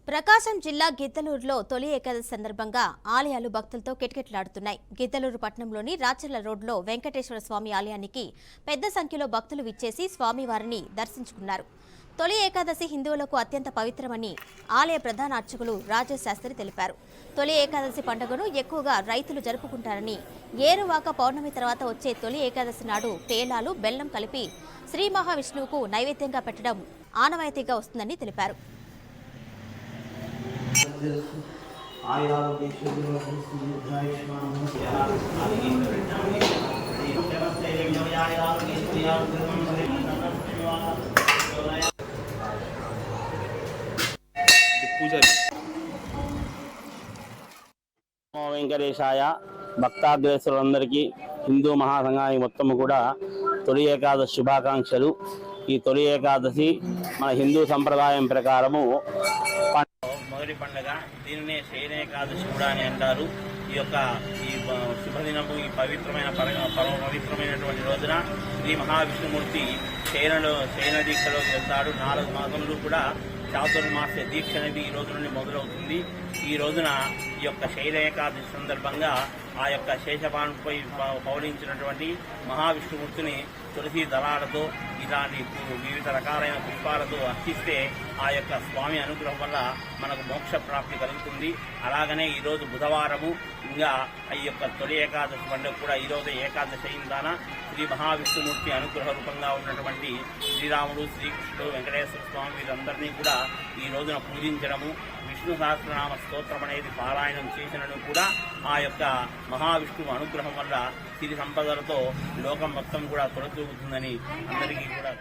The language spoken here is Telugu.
ప్రకాశం జిల్లా గిద్దలూరులో తొలి ఏకాదశి సందర్భంగా ఆలయాలు భక్తులతో కిటకిటలాడుతున్నాయి. గిద్దలూరు పట్టణంలోని రాచర్ల రోడ్లో వెంకటేశ్వర స్వామి ఆలయానికి పెద్ద సంఖ్యలో భక్తులు విచ్చేసి స్వామివారిని దర్శించుకున్నారు. తొలి ఏకాదశి హిందువులకు అత్యంత పవిత్రమని ఆలయ ప్రధాన అర్చకులు రాజేష్ శాస్త్రి తెలిపారు. తొలి ఏకాదశి పండుగను ఎక్కువగా రైతులు జరుపుకుంటారని, ఏరువాక పౌర్ణమి తర్వాత వచ్చే తొలి ఏకాదశి నాడు పేలాలు, బెల్లం కలిపి శ్రీ మహావిష్ణువుకు నైవేద్యంగా పెట్టడం ఆనవాయితీగా వస్తుందని తెలిపారు. వెంకటేశాయ భక్తాగ్రేసులందరికీ హిందూ మహాసంఘానికి మొత్తం కూడా తొలి ఏకాదశి శుభాకాంక్షలు. ఈ తొలి ఏకాదశి మన హిందూ సంప్రదాయం ప్రకారము మొదటి పండుగ. దీనినే శయన ఏకాదశి కూడా అని అంటారు. ఈ శుభదినము, ఈ పరమ పవిత్రమైనటువంటి రోజున శ్రీ మహావిష్ణుమూర్తి శయన దీక్షలోకి వెళ్తాడు. 4 మాసములు కూడా చాతుర్మాస దీక్ష అనేది ఈ రోజు నుండి మొదలవుతుంది. ఈ రోజున ఈ శయన ఏకాదశి సందర్భంగా ఆ శేషపానుపై పౌలించినటువంటి మహావిష్ణుమూర్తిని తులసి దళాలతో ఇలాంటి వివిధ రకాలైన పుష్పాలతో అర్చిస్తే ఆ స్వామి అనుగ్రహం వల్ల మనకు మోక్ష ప్రాప్తి కలుగుతుంది. అలాగనే ఈరోజు బుధవారము, ఇంకా ఈ తొలి ఏకాదశి పండుగ కూడా ఈరోజు ఏకాదశి అయిందాన శ్రీ మహావిష్ణుమూర్తి అనుగ్రహ రూపంగా ఉన్నటువంటి శ్రీరాముడు, శ్రీకృష్ణుడు, వెంకటేశ్వర స్వామి వీరందరినీ కూడా ఈ రోజున పూజించడము, విష్ణు సహస్రనామ స్తోత్రం అనేది పారాయణం చేసినను కూడా ఆ మహావిష్ణువు అనుగ్రహం వల్ల సిరి సంపదలతో లోకం మొత్తం కూడా తొలతూగుతుందని అందరికీ కూడా